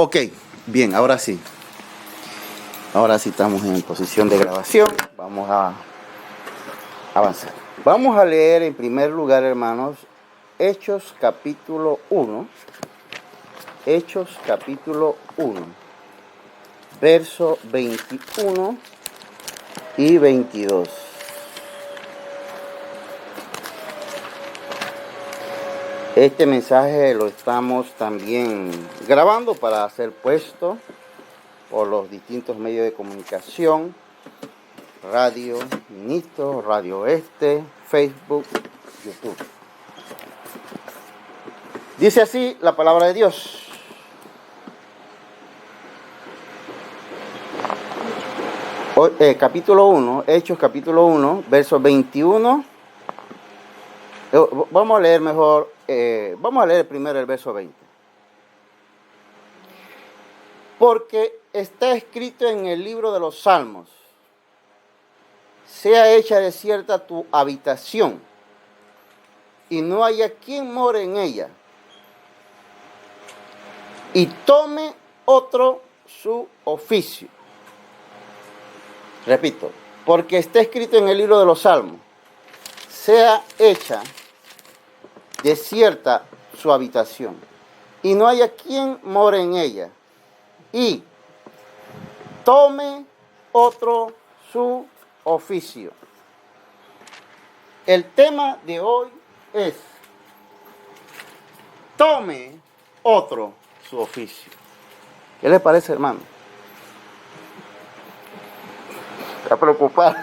Ok, bien, ahora sí. Ahora sí estamos en posición de grabación. Vamos a avanzar. Vamos a leer en primer lugar, hermanos, Hechos capítulo 1. Hechos capítulo 1, verso 21 y 22. Este mensaje lo estamos también grabando para ser puesto por los distintos medios de comunicación, Radio Ministro, Radio Oeste, Facebook, YouTube. Dice así la palabra de Dios. Capítulo 1, Hechos capítulo 1, versos 21. Vamos a leer mejor, vamos a leer primero el verso 20. Porque está escrito en el libro de los Salmos: sea hecha desierta tu habitación, y no haya quien more en ella, y tome otro su oficio. Repito, porque está escrito en el libro de los Salmos: sea hecha desierta su habitación, y no haya quien more en ella, y tome otro su oficio. El tema de hoy es: tome otro su oficio. ¿Qué le parece, hermano? ¿Está preocupado?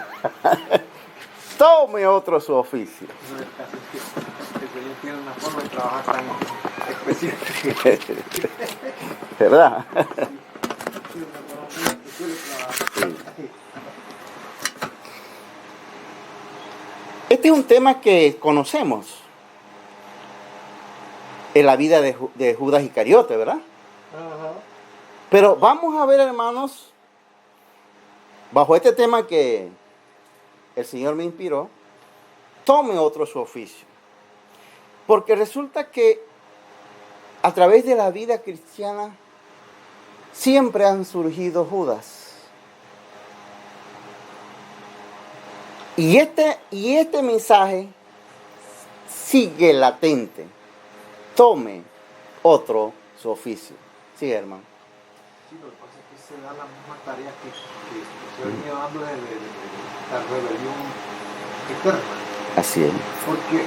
Tome otro su oficio. El Señor tiene una forma de trabajar tan específica. ¿Verdad? Este es un tema que conocemos en la vida de Judas Iscariote, ¿verdad? Ajá. Pero vamos a ver, hermanos, bajo este tema que el Señor me inspiró, tome otro su oficio. Porque resulta que a través de la vida cristiana siempre han surgido Judas. Y este mensaje sigue latente. Tome otro su oficio. Sí, hermano. Sí, lo que pasa es que se da la misma tarea que se venía dando de la rebelión eterna. Así es. Porque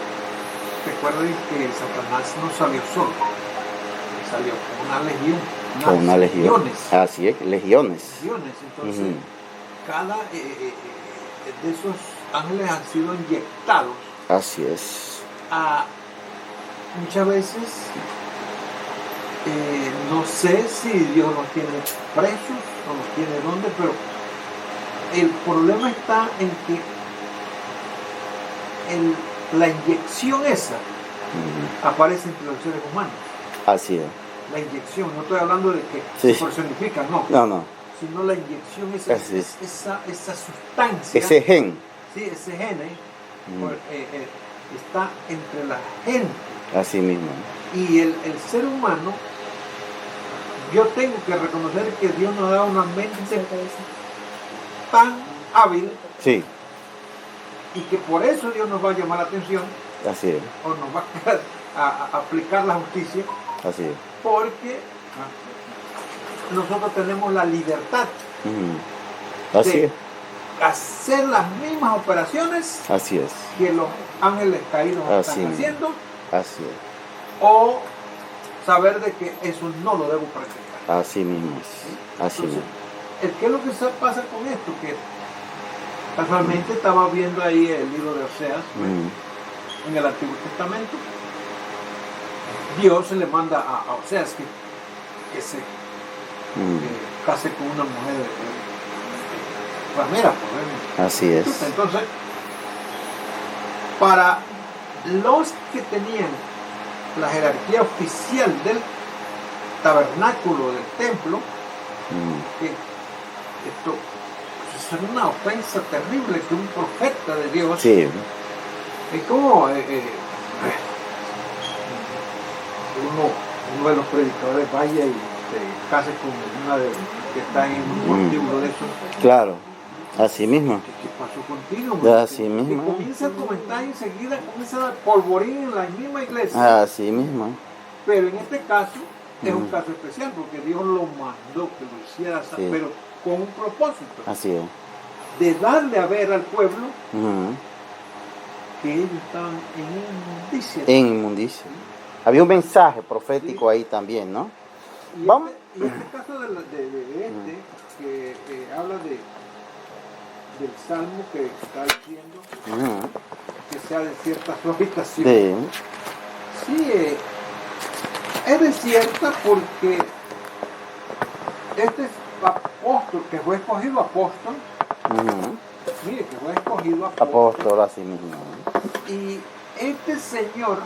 recuerden que Satanás no salió solo, salió con una legión. Con una legión. Legiones. Así es, legiones. Legiones. Entonces, cada de esos ángeles han sido inyectados. Así es. Muchas veces, no sé si Dios los tiene presos o los tiene dónde, pero el problema está en que la inyección esa aparece entre los seres humanos. Así es. La inyección, no estoy hablando de que Sí. se personifica, no. No. Sino la inyección, esa sustancia. Ese gen. Sí, ese gen está entre la gente. Así mismo. Y el ser humano, yo tengo que reconocer que Dios nos da una mente tan hábil. Sí. Y que por eso Dios nos va a llamar la atención. Así es. O nos va a aplicar la justicia. Así es. Porque nosotros tenemos la libertad Así de es. hacer las mismas operaciones. Así es. Que los ángeles caídos Así están mismo. haciendo. Así es. O saber de que eso no lo debo practicar. Así mismo es. Así Entonces, mismo. ¿qué es lo que pasa con esto? Que casualmente estaba viendo ahí el libro de Oseas, en el Antiguo Testamento. Dios se le manda a Oseas que se case con una mujer ramera, por Así es. Entonces, para los que tenían la jerarquía oficial del tabernáculo, del templo, que esto es una ofensa terrible que un profeta de Dios, Sí. es como uno de los predicadores vaya y case con una que está en un prostíbulo de esos. Claro, así mismo. ¿Qué pasó contigo? Así mismo. Que comienza a comentar enseguida, comienza a dar polvorín en la misma iglesia. Así mismo. Pero en este caso es un caso especial porque Dios lo mandó que lo hiciera, Sí. pero con un propósito. Así es. De darle a ver al pueblo Ujú. que ellos estaban en inmundicia. En inmundicia. Había un mensaje profético ahí también, ¿no? Y Vamos. este caso que habla del salmo que está diciendo Ujú. que sea de cierta suavitación. Sí. Sí, es de cierta porque este apóstol, que fue escogido apóstol, Ujú. mire, que fue escogido apóstol, Apóstol, así mismo. y este señor,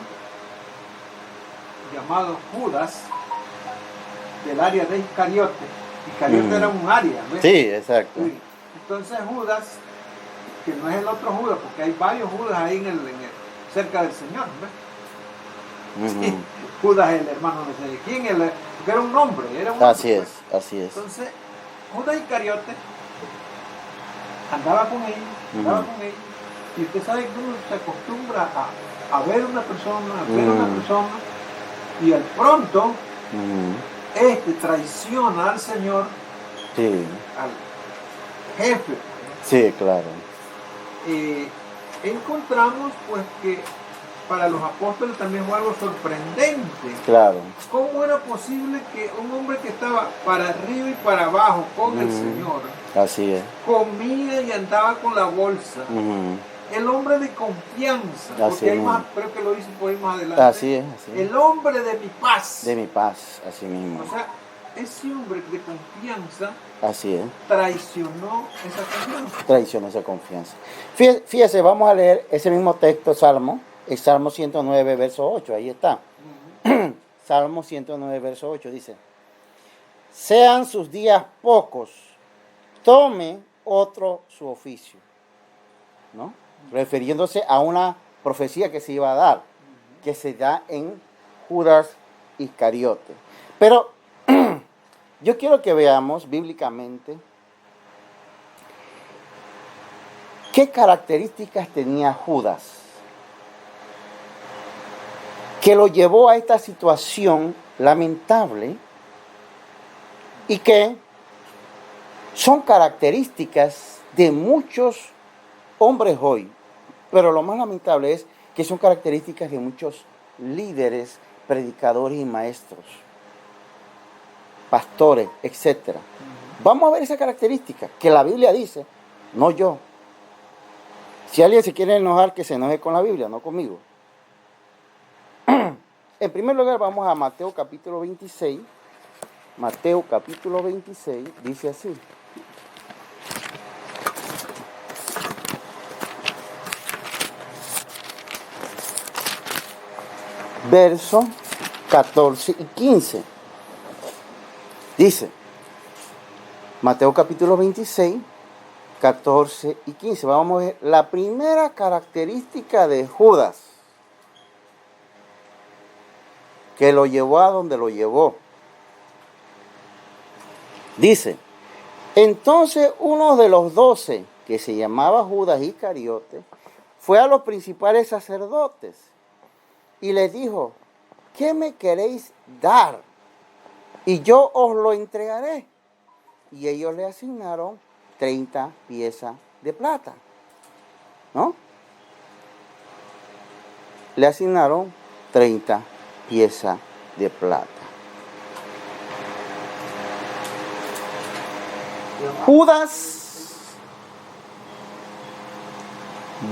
llamado Judas, del área de Iscariote, Iscariote era un área, ¿ves? Sí, exacto. Sí. Entonces Judas, que no es el otro Judas, porque hay varios Judas ahí cerca del Señor, ¿ves? Ujú. Sí, Judas el hermano no sé de quién, porque era un hombre, Así pues. es, así es. Entonces, Judas Iscariote andaba con ellos, y usted sabe que uno se acostumbra a ver una persona, y al pronto, Ujú. traiciona al Señor, Sí, al jefe. sí, claro. Encontramos pues que para los apóstoles también fue algo sorprendente. Claro. ¿Cómo era posible que un hombre que estaba para arriba y para abajo con el Señor Así es. comía y andaba con la bolsa? Ujú. El hombre de confianza, Así porque hay es. más, creo que lo dice por ahí más adelante. Así es, así es. El hombre de mi paz. De mi paz, así mismo. O sea, ese hombre de confianza Así es. traicionó esa confianza. Traicionó esa confianza. Fíjese, vamos a leer ese mismo texto, Salmo, el Salmo 109, verso 8, ahí está. Salmo 109, verso 8 dice: sean sus días pocos, tome otro su oficio. ¿No? Refiriéndose a una profecía que se iba a dar, que se da en Judas Iscariote. Pero yo quiero que veamos bíblicamente qué características tenía Judas que lo llevó a esta situación lamentable y que son características de muchos hombres hoy, pero lo más lamentable es que son características de muchos líderes, predicadores y maestros, pastores, etc. Vamos a ver esa característica que la Biblia dice, no yo. Si alguien se quiere enojar, que se enoje con la Biblia, no conmigo. En primer lugar, vamos a Mateo capítulo 26. Mateo capítulo 26 dice así. Verso 14 y 15. Dice, Mateo capítulo 26, 14 y 15. Vamos a ver la primera característica de Judas que lo llevó a donde lo llevó. Dice, entonces uno de los 12, que se llamaba Judas Iscariote, fue a los principales sacerdotes y les dijo, ¿qué me queréis dar? Y yo os lo entregaré. Y ellos le asignaron 30 piezas de plata. ¿No? Le asignaron 30 piezas de plata. Judas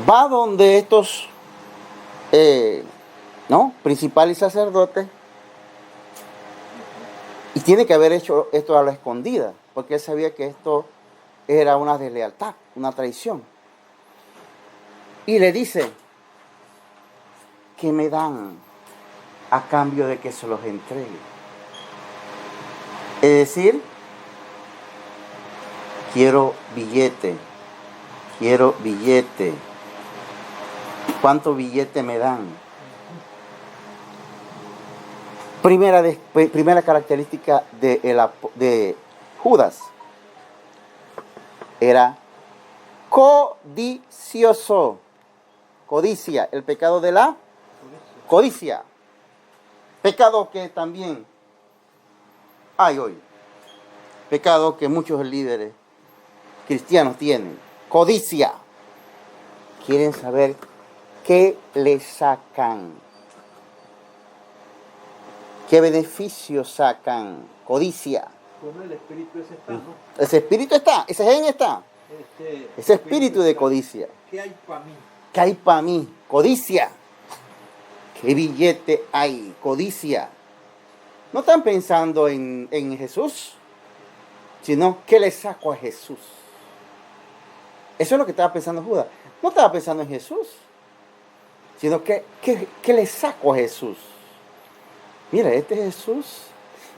va donde estos principales sacerdotes y tiene que haber hecho esto a la escondida, porque él sabía que esto era una deslealtad, una traición. Y le dice, ¿qué me dan a cambio de que se los entregue? Es decir, quiero billete. ¿Cuánto billete me dan? Primera característica de Judas era codicioso. Codicia, el pecado de la codicia. Pecado que también hay hoy. Pecado que muchos líderes cristianos tienen. Codicia. Quieren saber qué le sacan. ¿Qué beneficios sacan? Codicia. Como el espíritu ese está, ¿no? Ese espíritu está, ese gen está. Ese espíritu de codicia. ¿Qué hay para mí? ¿Qué hay para mí? Codicia. ¿Qué billete hay? Codicia. No están pensando en Jesús, sino ¿qué le saco a Jesús? Eso es lo que estaba pensando Judas. No estaba pensando en Jesús, sino ¿qué le saco a Jesús? Mira, este Jesús.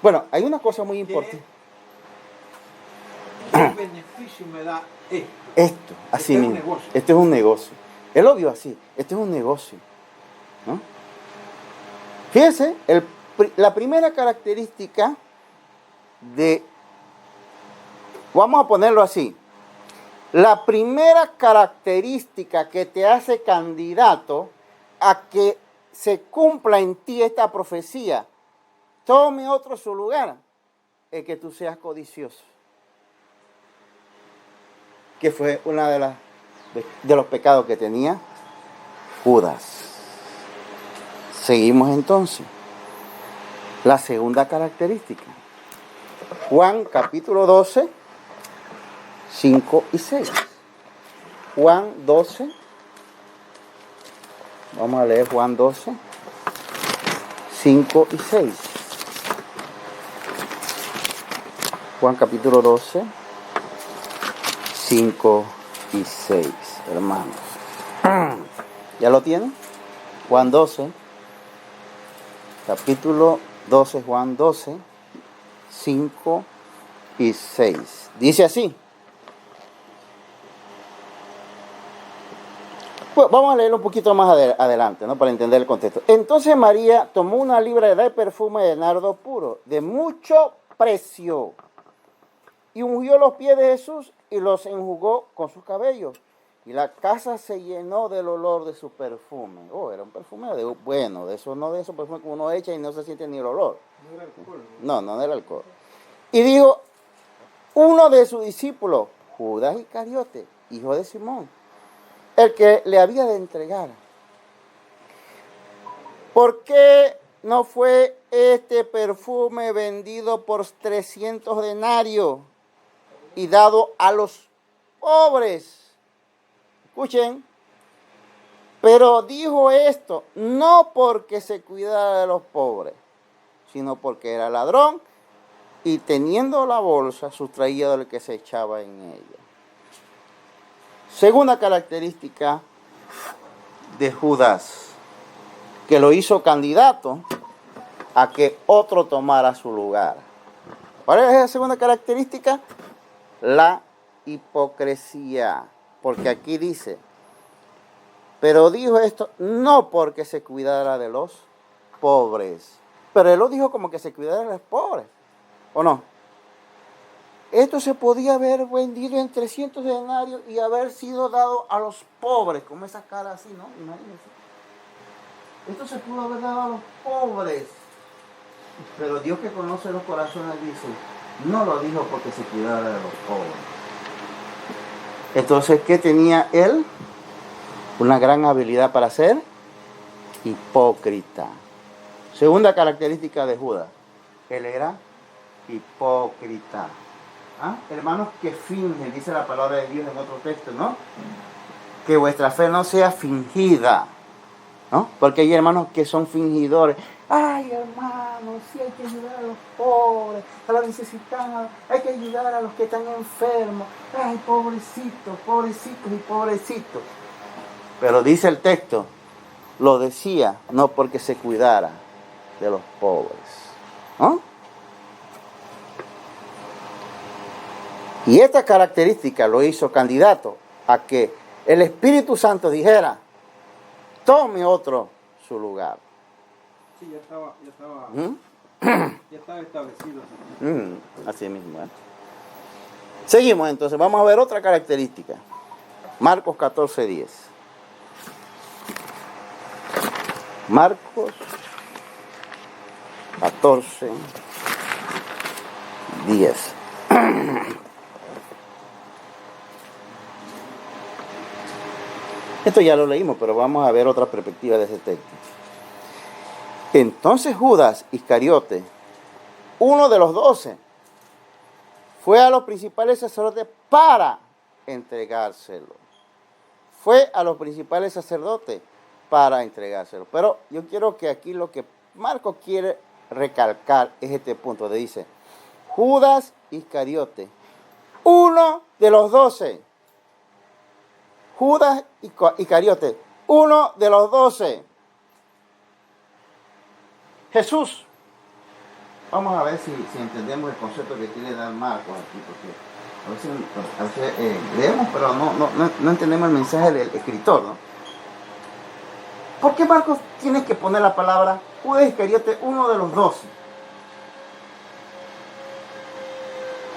Bueno, hay una cosa muy importante. ¿Qué beneficio me da esto? Esto, así Este es mismo. un negocio. Este es un negocio. Él lo vio así. Este es un negocio, ¿no? Fíjense, la primera característica vamos a ponerlo así. La primera característica que te hace candidato a que se cumpla en ti esta profecía, tome otro su lugar, es que tú seas codicioso. Que fue una de los pecados que tenía Judas. Seguimos entonces. La segunda característica. Juan capítulo 12, 5 y 6. Juan 12. Vamos a leer Juan 12, 5 y 6. Juan capítulo 12, 5 y 6, hermanos. ¿Ya lo tienen? Juan 12, capítulo 12, Juan 12, 5 y 6. Dice así. Pues vamos a leerlo un poquito más adelante, ¿no? Para entender el contexto. Entonces María tomó una libra de perfume de nardo puro, de mucho precio, y ungió los pies de Jesús y los enjugó con sus cabellos. Y la casa se llenó del olor de su perfume. Oh, era un perfume bueno, de esos perfumes que uno echa y no se siente ni el olor. No era alcohol, ¿no? No era alcohol. Y dijo, uno de sus discípulos, Judas Iscariote, hijo de Simón, el que le había de entregar. ¿Por qué no fue este perfume vendido por 300 denarios y dado a los pobres? Escuchen. Pero dijo esto no porque se cuidara de los pobres, sino porque era ladrón y teniendo la bolsa sustraía de lo que se echaba en ella. Segunda característica de Judas, que lo hizo candidato a que otro tomara su lugar. ¿Cuál es la segunda característica? La hipocresía. Porque aquí dice, pero dijo esto no porque se cuidara de los pobres. Pero él lo dijo como que se cuidara de los pobres. ¿O no? Esto se podía haber vendido en 300 denarios y haber sido dado a los pobres, como esa cara así, ¿no? Imagínense. Esto se pudo haber dado a los pobres. Pero Dios que conoce los corazones dice, no lo dijo porque se cuidara de los pobres. Entonces, ¿qué tenía él? Una gran habilidad para ser hipócrita. Segunda característica de Judas, él era hipócrita. ¿Ah? Hermanos que fingen, dice la palabra de Dios en otro texto, ¿no? Que vuestra fe no sea fingida, ¿no? Porque hay hermanos que son fingidores. Ay, hermanos, sí hay que ayudar a los pobres, a los necesitados, hay que ayudar a los que están enfermos. Ay, pobrecitos, pobrecitos y pobrecitos. Pero dice el texto, lo decía no porque se cuidara de los pobres, ¿no? Y esta característica lo hizo candidato a que el Espíritu Santo dijera, tome otro su lugar. Sí, ya estaba, ¿Mm? ya estaba establecido. Así mismo. Seguimos entonces, vamos a ver otra característica. Marcos 14:10. Marcos 14:10. Esto ya lo leímos, pero vamos a ver otra perspectiva de ese texto. Entonces Judas Iscariote, uno de los 12, fue a los principales sacerdotes para entregárselo. Fue a los principales sacerdotes para entregárselo. Pero yo quiero que aquí lo que Marcos quiere recalcar es este punto, donde dice, Judas Iscariote, uno de los 12. Judas Iscariote, uno de los 12. Jesús. Vamos a ver si entendemos el concepto que quiere dar Marcos aquí, porque a veces leemos, pero no entendemos el mensaje del escritor, ¿no? ¿Por qué Marcos tiene que poner la palabra Judas Iscariote, uno de los 12?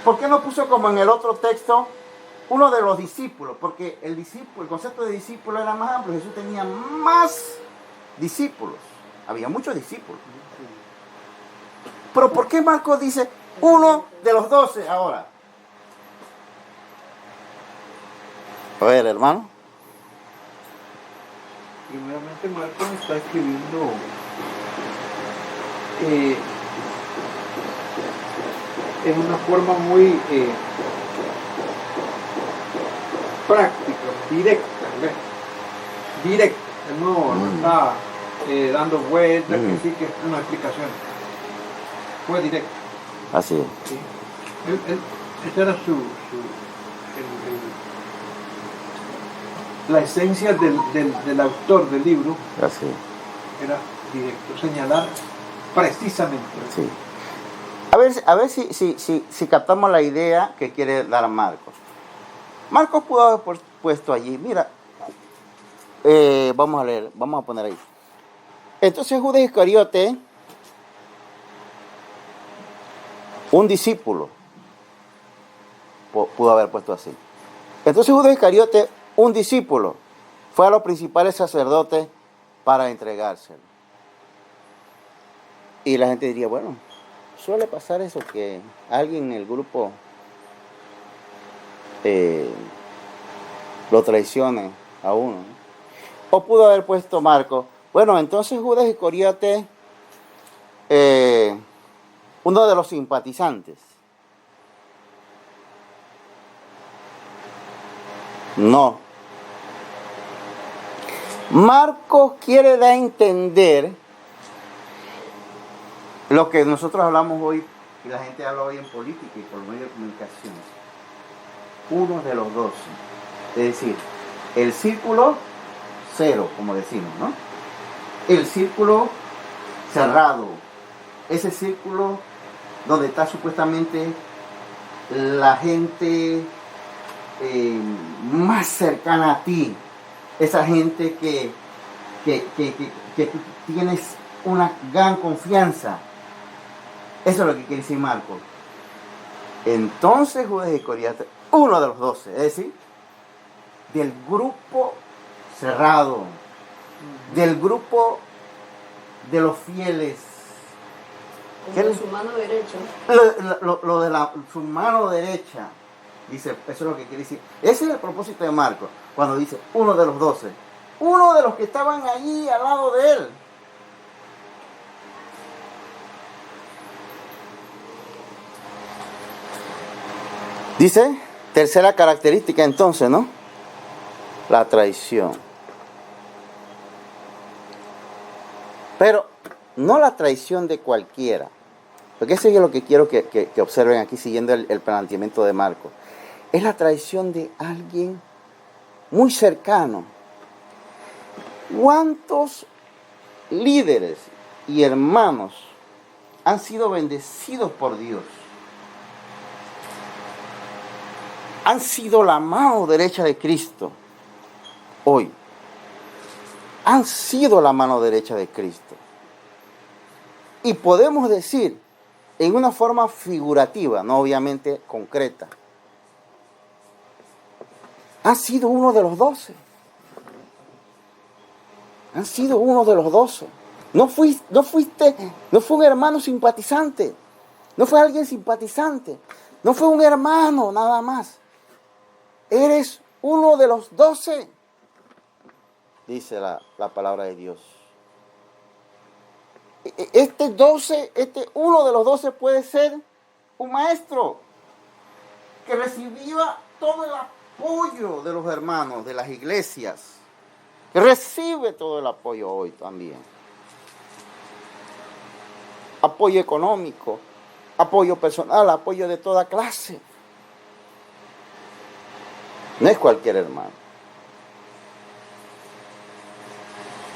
¿Por qué no puso como en el otro texto uno de los discípulos? Porque el concepto de discípulo era más amplio. Jesús tenía más discípulos. Había muchos discípulos. Pero ¿por qué Marcos dice uno de los 12 ahora? A ver, hermano. Primeramente Marcos está escribiendo en una forma muy práctica, directa, ¿ves? Directa. Él no está dando vueltas, que sí que es una explicación. Fue directo. Así es. ¿Sí? Esa era la esencia del autor del libro. Así es. Era directo, señalar precisamente. Sí. A ver si captamos la idea que quiere dar Marcos. Marcos pudo haber puesto allí, mira, vamos a leer, vamos a poner ahí. Entonces Judas Iscariote, un discípulo, pudo haber puesto así. Entonces Judas Iscariote, un discípulo, fue a los principales sacerdotes para entregárselo. Y la gente diría, bueno, suele pasar eso, que alguien en el grupo lo traicione a uno, ¿no? O pudo haber puesto Marcos, bueno, entonces Judas Iscariote, uno de los simpatizantes. No. Marcos quiere dar a entender lo que nosotros hablamos hoy, y la gente habla hoy en política y por medio de comunicación. Uno de los 12. Es decir, el círculo cero, como decimos, ¿no? El círculo cerrado. Ese círculo donde está supuestamente la gente más cercana a ti. Esa gente que tú tienes una gran confianza. Eso es lo que quiere decir Marcos. Entonces Judas Iscariote, uno de los 12, es decir, del grupo cerrado, del grupo de los fieles. Como de su mano derecha. Lo de su mano derecha. Dice, eso es lo que quiere decir. Ese es el propósito de Marcos, cuando dice uno de los 12. Uno de los que estaban allí al lado de él. Dice, tercera característica entonces, ¿no? La traición. Pero no la traición de cualquiera. Porque eso es lo que quiero que observen aquí siguiendo el planteamiento de Marcos. Es la traición de alguien muy cercano. ¿Cuántos líderes y hermanos han sido bendecidos por Dios? Han sido la mano derecha de Cristo hoy. Han sido la mano derecha de Cristo. Y podemos decir, en una forma figurativa, no obviamente concreta, han sido uno de los 12. Han sido uno de los 12. No fue un hermano simpatizante. No fue alguien simpatizante. No fue un hermano nada más. Eres uno de los 12. Dice la palabra de Dios. Uno de los 12 puede ser un maestro que recibía todo el apoyo de los hermanos, de las iglesias. Que recibe todo el apoyo hoy también. Apoyo económico, apoyo personal, apoyo de toda clase. No es cualquier hermano.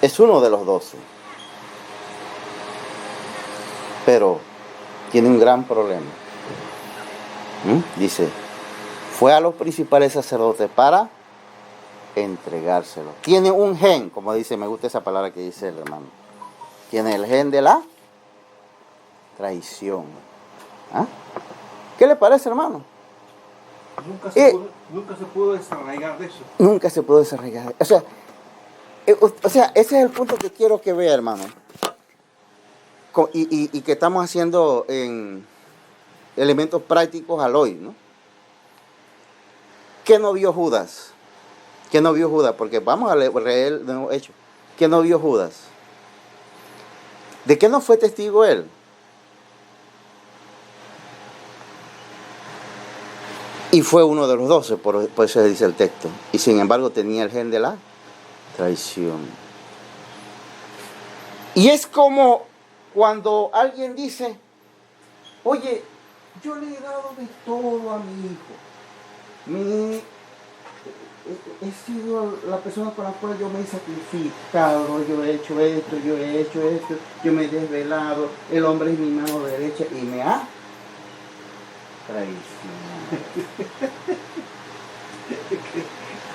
Es uno de los 12. Pero tiene un gran problema. Dice, fue a los principales sacerdotes para entregárselo. Tiene un gen, como dice, me gusta esa palabra que dice el hermano. Tiene el gen de la traición. ¿Ah? ¿Qué le parece, hermano? Nunca se pudo desarraigar de eso. Nunca se pudo desarraigar. O sea, ese es el punto que quiero que vea, hermano. Y que estamos haciendo en elementos prácticos al hoy, ¿no? ¿Qué no vio Judas? ¿Qué no vio Judas? Porque vamos a leer de nuevo Hechos. ¿Qué no vio Judas? ¿De qué no fue testigo él? Y fue uno de los 12, por eso dice el texto. Y sin embargo tenía el gen de la traición. Y es como cuando alguien dice, oye, yo le he dado de todo a mi hijo. He sido la persona con la cual yo me he sacrificado, yo he hecho esto, yo me he desvelado, el hombre es mi mano derecha y me ha traicionado.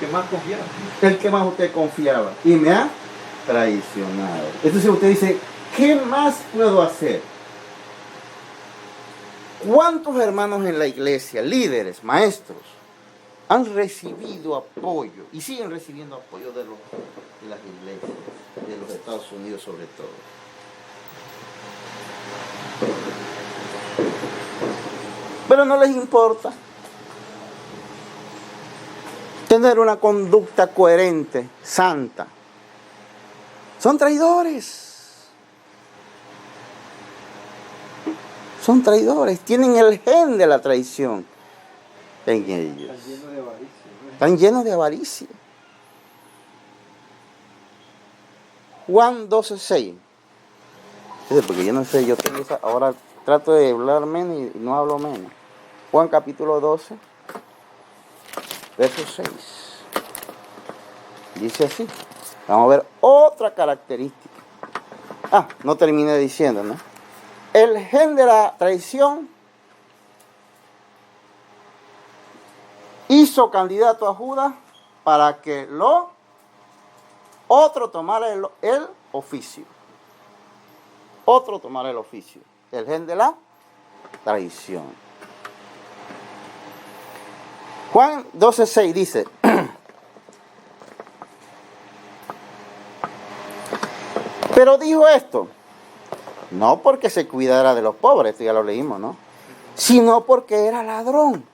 ¿Qué más confiaba? El que más usted confiaba y me ha traicionado. Entonces usted dice, ¿qué más puedo hacer? ¿Cuántos hermanos en la iglesia, líderes, maestros, han recibido apoyo y siguen recibiendo apoyo de las iglesias, de los Estados Unidos sobre todo? Pero no les importa tener una conducta coherente, santa. Son traidores. Son traidores. Tienen el gen de la traición en ellos. Están llenos de avaricia. Están llenos de avaricia. Juan 12:6. Porque yo no sé, ahora trato de hablar menos y no hablo menos. Juan capítulo 12, verso 6. Dice así. Vamos a ver otra característica. No terminé diciendo, ¿no? El gen de la traición hizo candidato a Judas para que otro tomara el oficio. Otro tomara el oficio. El gen de la traición. Juan 12:6 dice, pero dijo esto, no porque se cuidara de los pobres, esto ya lo leímos, ¿no? Sino porque era ladrón.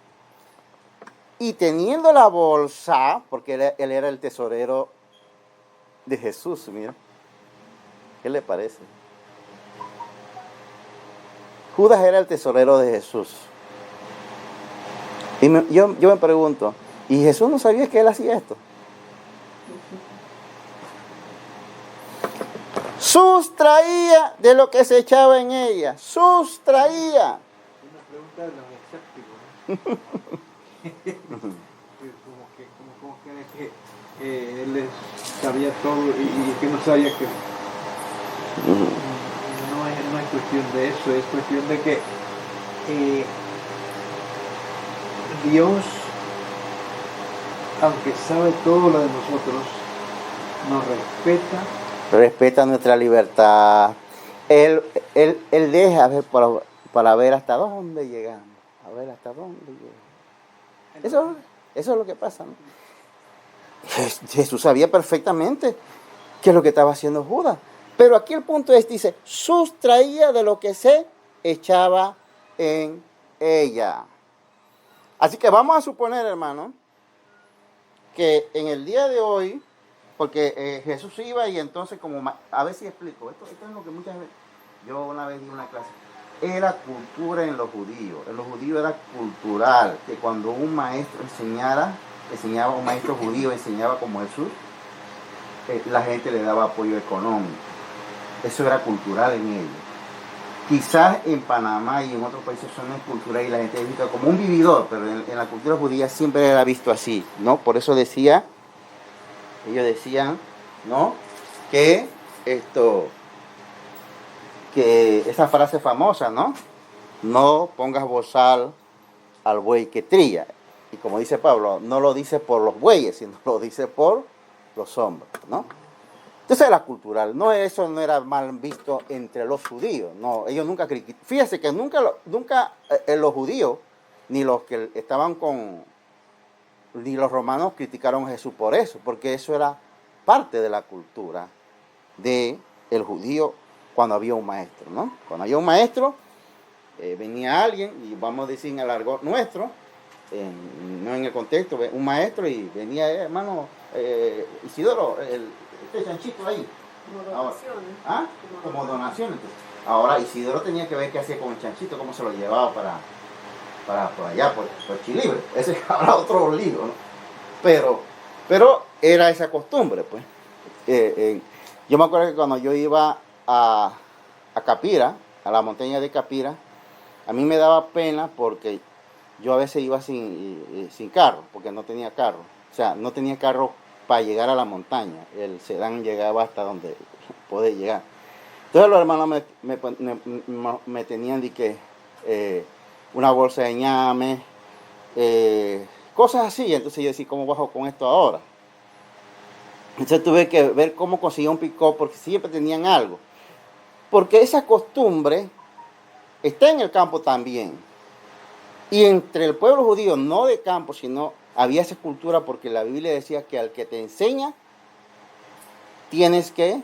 Y teniendo la bolsa, porque él era el tesorero de Jesús, mira. ¿Qué le parece? Judas era el tesorero de Jesús. Y yo me pregunto, ¿y Jesús no sabía que él hacía esto? Sustraía de lo que se echaba en ella. Sustraía. Una pregunta de los escépticos, ¿no? como que él sabía todo y que no sabía que... No es cuestión de eso, es cuestión de que Dios, aunque sabe todo lo de nosotros, nos respeta. Respeta nuestra libertad. Él deja ver para ver hasta dónde llegamos. A ver hasta dónde llegamos. Eso es lo que pasa, ¿no? Jesús sabía perfectamente qué es lo que estaba haciendo Judas. Pero aquí el punto es, dice, sustraía de lo que se echaba en ella. Así que vamos a suponer, hermano, que en el día de hoy, porque Jesús iba y entonces a ver si explico, esto es lo que muchas veces, yo una vez di una clase, era cultura en los judíos era cultural, que cuando un maestro enseñaba un maestro judío, enseñaba como Jesús, la gente le daba apoyo económico, eso era cultural en ellos. Quizás en Panamá y en otros países son cultural y la gente es visto como un vividor, pero en la cultura judía siempre era visto así, ¿no? Por eso ellos decían, ¿no? Que esa frase famosa, ¿no? No pongas bozal al buey que trilla. Y como dice Pablo, no lo dice por los bueyes, sino lo dice por los hombres, ¿no? Entonces era cultural, eso no era mal visto entre los judíos, no, ellos nunca criticaron. Fíjese que nunca los judíos, ni los que estaban ni los romanos criticaron a Jesús por eso, porque eso era parte de la cultura del judío cuando había un maestro, ¿no? Cuando había un maestro, venía alguien, y vamos a decir en el argot nuestro, no en el contexto, un maestro y venía, hermano, Isidoro, este chanchito ahí. Como donaciones. Ahora, como donaciones. Ahora Isidoro tenía que ver qué hacía con el chanchito, cómo se lo llevaba para por allá, por Chilibre. Ese es ahora otro lío, ¿no? Pero era esa costumbre, pues. Yo me acuerdo que cuando yo iba a Capira, a la montaña de Capira, a mí me daba pena porque yo a veces iba sin carro, porque no tenía carro. O sea, no tenía carro para llegar a la montaña. El sedán llegaba hasta donde podía llegar. Entonces los hermanos me tenían una bolsa de ñame, cosas así. Entonces yo decía, ¿cómo bajo con esto ahora? Entonces tuve que ver cómo conseguía un pick-up, porque siempre tenían algo. Porque esa costumbre está en el campo también. Y entre el pueblo judío, no de campo, sino había esa cultura, porque la Biblia decía que al que te enseña, tienes que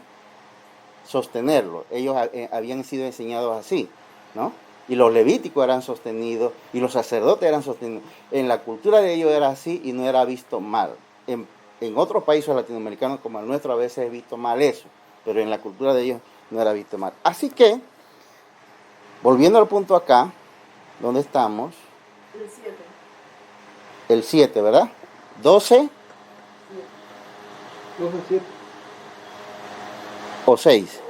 sostenerlo. Ellos habían sido enseñados así, ¿no? Y los levíticos eran sostenidos, y los sacerdotes eran sostenidos. En la cultura de ellos era así y no era visto mal. En otros países latinoamericanos como el nuestro a veces es visto mal eso, pero en la cultura de ellos no era visto mal. Así que, volviendo al punto acá, donde estamos, El 7. el 7, ¿verdad? 12 7. o 6.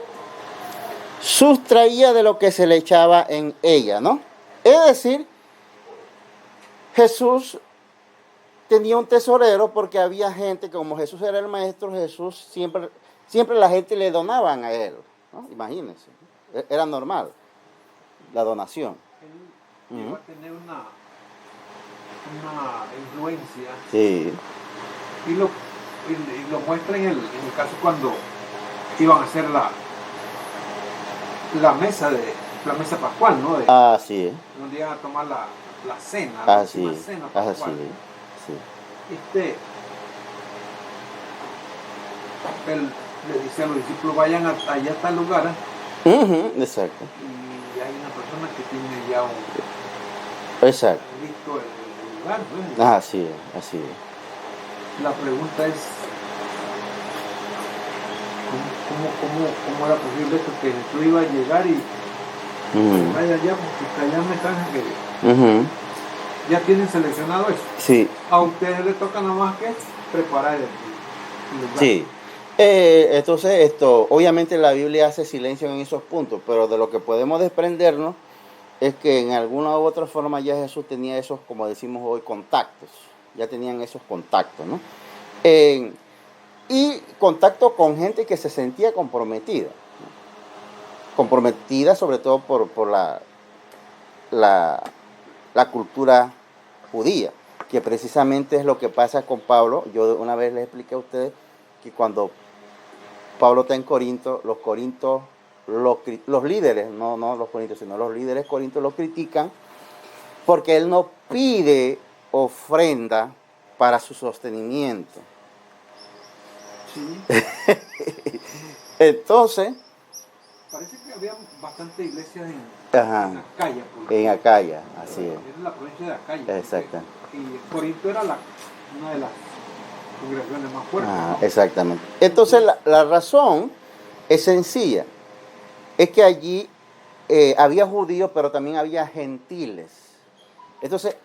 Sustraía de lo que se le echaba en ella, ¿no? Es decir, Jesús tenía un tesorero, porque había gente, como Jesús era el maestro, Jesús siempre la gente le donaban a él, ¿no? Imagínense, era normal la donación. Él iba a tener una influencia. Sí. Y lo muestra en el caso cuando iban a hacer la mesa pascual, ¿no? Así es. Donde iban a tomar la cena, Así la es. cena Así pascual. sí. Él le dice a los discípulos, vayan allá a tal lugar, Exacto. y hay una persona que tiene ya Exacto. listo el lugar, ¿no? Así es. La pregunta es, ¿cómo era posible esto, que Jesús iba a llegar y vaya allá, porque allá me están que ya tienen seleccionado eso? Sí. A ustedes les toca nada más que preparar el lugar. Sí. Entonces obviamente la Biblia hace silencio en esos puntos, pero de lo que podemos desprendernos es que en alguna u otra forma ya Jesús tenía esos, como decimos hoy, contactos. Ya tenían esos contactos, ¿no? Y contacto con gente que se sentía comprometida. Comprometida sobre todo por la cultura judía, que precisamente es lo que pasa con Pablo. Yo una vez les expliqué a ustedes que cuando Pablo está en Corinto, los corintios los líderes, no los corintios, sino los líderes corintios lo critican porque él no pide ofrenda para su sostenimiento. Sí. Entonces, Parece que había bastante iglesias ajá, en Acaya. en Acaya, así es. Era la provincia de Acaya. Exacto. Y Corinto era una de las congregaciones más fuertes. Ah, ¿no? exactamente. Entonces la razón es sencilla. Es que allí había judíos, pero también había gentiles. Entonces,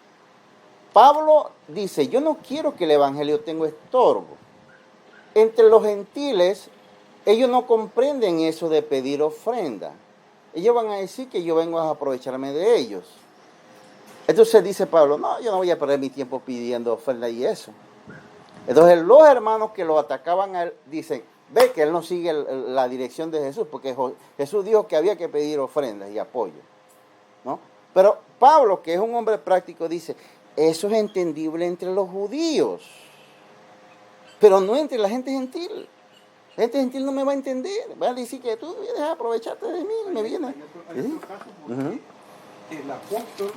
Pablo dice, yo no quiero que el evangelio tenga estorbo. Entre los gentiles, ellos no comprenden eso de pedir ofrenda. Ellos van a decir que yo vengo a aprovecharme de ellos. Entonces dice Pablo, no, yo no voy a perder mi tiempo pidiendo ofrenda y eso. Entonces los hermanos que lo atacaban a él dicen, ve que él no sigue la dirección de Jesús, porque Jesús dijo que había que pedir ofrendas y apoyo, ¿no? Pero Pablo, que es un hombre práctico, dice, eso es entendible entre los judíos, pero no entre la gente gentil. La gente gentil no me va a entender, va a decir que tú vienes a aprovecharte de mí, me vienes. Hay otro caso porque el apóstol,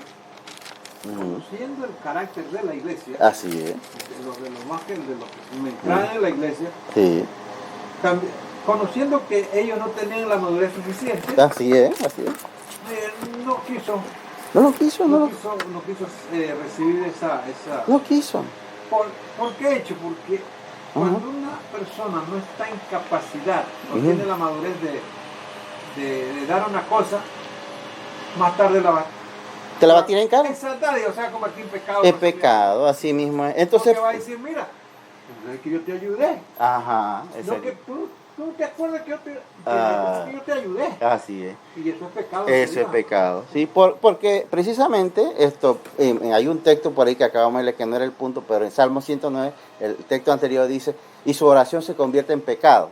conociendo el carácter de la iglesia, Así es. de los más que de los que entraban en la iglesia, Sí. Conociendo que ellos no tenían la madurez suficiente, Así es, así es. no quiso, No lo quiso, no quiso recibir esa no quiso. ¿Por qué hecho? Porque cuando una persona no está en capacidad, no tiene la madurez de dar una cosa, más tarde Te la va a tirar en cara. exaltar y o sea convertir en pecado. Es pecado, así mismo es. Entonces, porque va a decir, mira, es que yo te ayudé. ajá, No exacto. que tú te acuerdas que yo te ayudé. Así es. Y eso es pecado. Eso es pecado. Sí, porque precisamente esto, hay un texto por ahí que acabamos de leer que no era el punto, pero en Salmo 109, el texto anterior dice, y su oración se convierte en pecado.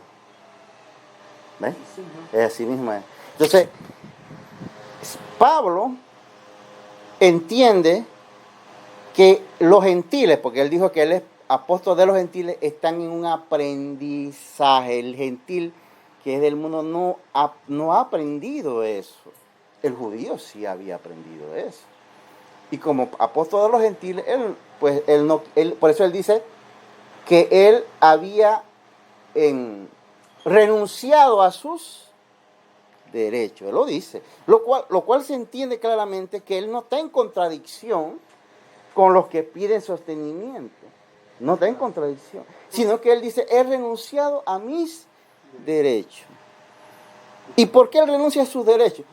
¿Ves? Sí, Es así mismo es. Entonces, Pablo entiende que los gentiles, porque él dijo que él es apóstol de los gentiles, están en un aprendizaje. El gentil que es del mundo no ha aprendido eso. El judío sí había aprendido eso. Y como apóstol de los gentiles, por eso él dice que él había renunciado a sus derechos. Él lo dice. Lo cual se entiende claramente que él no está en contradicción con los que piden sostenimiento. No está en contradicción. Sino que él dice, he renunciado a mis derechos. ¿Y por qué él renuncia a sus derechos?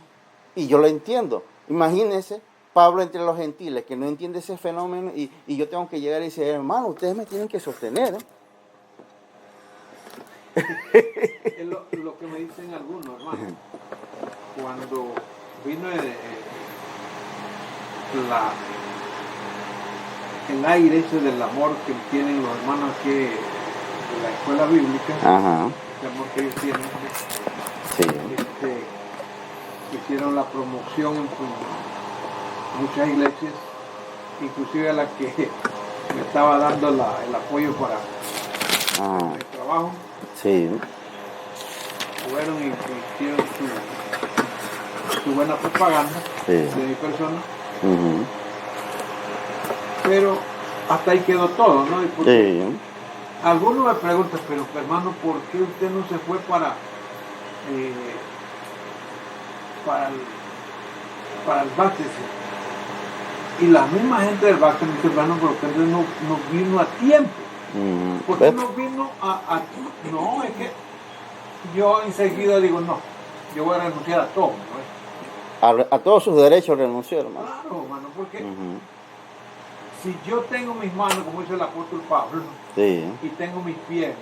Y yo lo entiendo. Imagínense, Pablo entre los gentiles, que no entiende ese fenómeno, y yo tengo que llegar y decir, hermano, ustedes me tienen que sostener. Es lo que me dicen algunos, hermano. Cuando vino el aire ese del amor que tienen los hermanos aquí de la escuela bíblica, Ajá. el amor que ellos tienen, Sí. hicieron la promoción en muchas iglesias, inclusive a la que me estaba dando el apoyo para el trabajo. Sí. Fueron y hicieron su buena propaganda de mi persona. Pero hasta ahí quedó todo, ¿no? Algunos me preguntan, pero hermano, ¿por qué usted no se fue para el báctesis? Y la misma gente del báctesis me dice, hermano, pero usted no vino a tiempo. ¿Por qué no vino No, es que yo enseguida digo, no, yo voy a renunciar a todo, ¿no? A todos sus derechos renunció, hermano. Claro, hermano, porque si yo tengo mis manos, como dice el apóstol Pablo, Sí, y tengo mis piernas,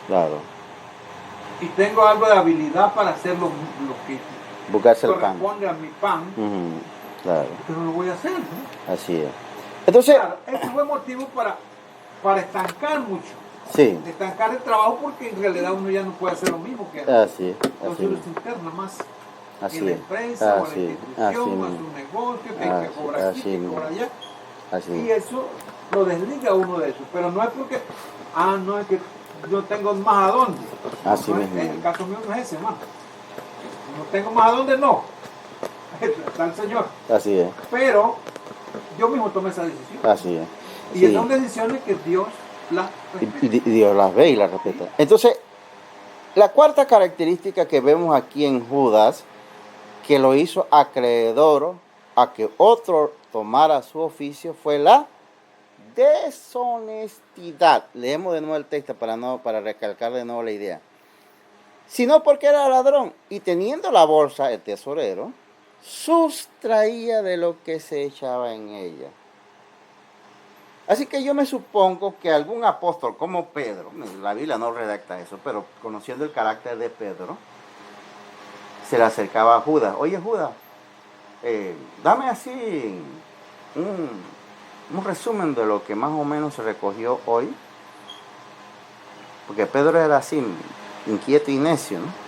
claro. y tengo algo de habilidad para hacer lo que Buscarse el pan. corresponde a mi pan, Claro, pero no lo voy a hacer, ¿no? así es. Entonces, Claro, eso fue motivo para estancar mucho. sí, Estancar el trabajo porque en realidad uno ya no puede hacer lo mismo que así es. entonces uno se interna más Así en la es. empresa o en la Así es. institución, Así a mismo. su negocio, que hay que cobrar aquí, Así que mismo. cobrar allá. Así Y es. eso lo desliga a uno de eso. Pero no es porque, no es que yo tengo más a dónde. Así No, mismo. en el caso mío no es ese, hermano. no tengo más a dónde, no. Está el Señor. Así es, Pero yo mismo tomé esa decisión. así es. Y Sí. son decisiones que Dios las respeta. Y Dios las ve y las respeta. Entonces, la cuarta característica que vemos aquí en Judas, que lo hizo acreedor a que otro tomara su oficio, fue la deshonestidad. Leemos de nuevo el texto para recalcar de nuevo la idea. Sino porque era ladrón y teniendo la bolsa, el tesorero, sustraía de lo que se echaba en ella. Así que yo me supongo que algún apóstol como Pedro, la Biblia no redacta eso, pero conociendo el carácter de Pedro, se le acercaba a Judas. Oye, Judas, dame así un resumen de lo que más o menos se recogió hoy. Porque Pedro era así, inquieto y necio, ¿no?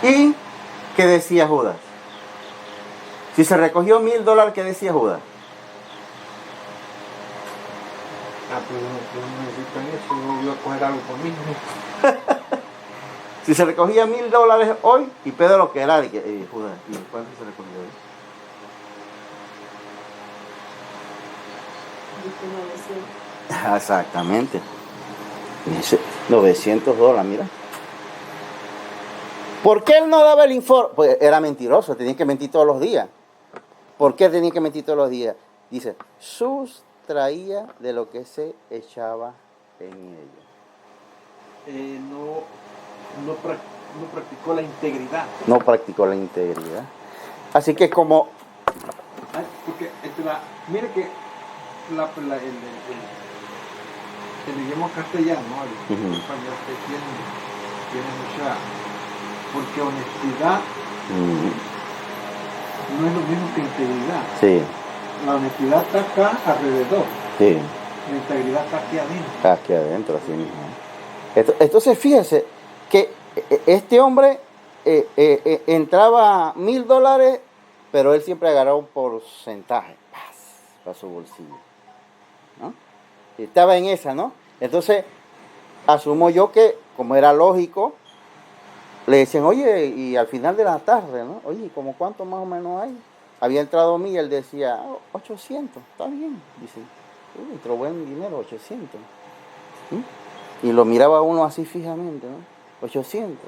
¿Y qué decía Judas? Si se recogió $1,000, ¿qué decía Judas? Ah, pero no necesitan eso, no voy a coger algo por mí. Si se recogía $1,000 hoy, y Pedro lo que era, Judas, ¿y cuánto se recogió hoy? Dice 900. Exactamente. Dice $900, mira. ¿Por qué él no daba el informe? Pues era mentiroso, tenía que mentir todos los días. ¿Por qué tenía que mentir todos los días? Dice, sustraía de lo que se echaba en ella. No practicó la integridad. No practicó la integridad. Así que como... Ay, porque mire que el idioma castellano, el Ujú. español, tiene mucha... Porque honestidad no es lo mismo que integridad. Sí, La honestidad está acá alrededor. sí, La integridad está aquí adentro. aquí adentro, así mismo. Entonces, fíjese que este hombre entraba $1,000, pero él siempre agarraba un porcentaje para su bolsillo, ¿no? Y estaba en esa, ¿no? Entonces, asumo yo que, como era lógico, le decían, oye, y al final de la tarde, ¿no? Oye, ¿cómo cuánto más o menos hay? Había entrado 1,000 y él decía, 800, está bien. Dice, entró buen dinero, 800. Y lo miraba uno así fijamente, ¿no? 800.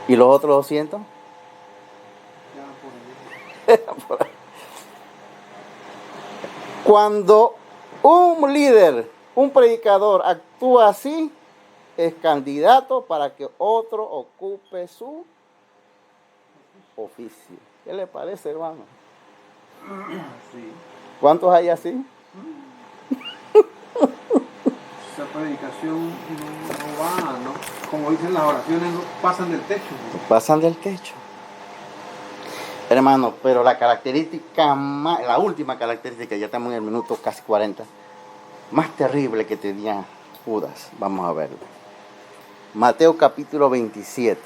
¿Y los otros 200? Ya por ahí. Cuando un líder, un predicador actúa así, es candidato para que otro ocupe su oficio. ¿Qué le parece, hermano? Sí. ¿Cuántos hay así? Esa predicación no va, ¿no? Como dicen las oraciones, no pasan del techo. ¿No? Pasan del techo. Hermano, pero la característica la última característica, ya estamos en el minuto casi 40, más terrible que tenía Judas, vamos a verlo. Mateo capítulo 27.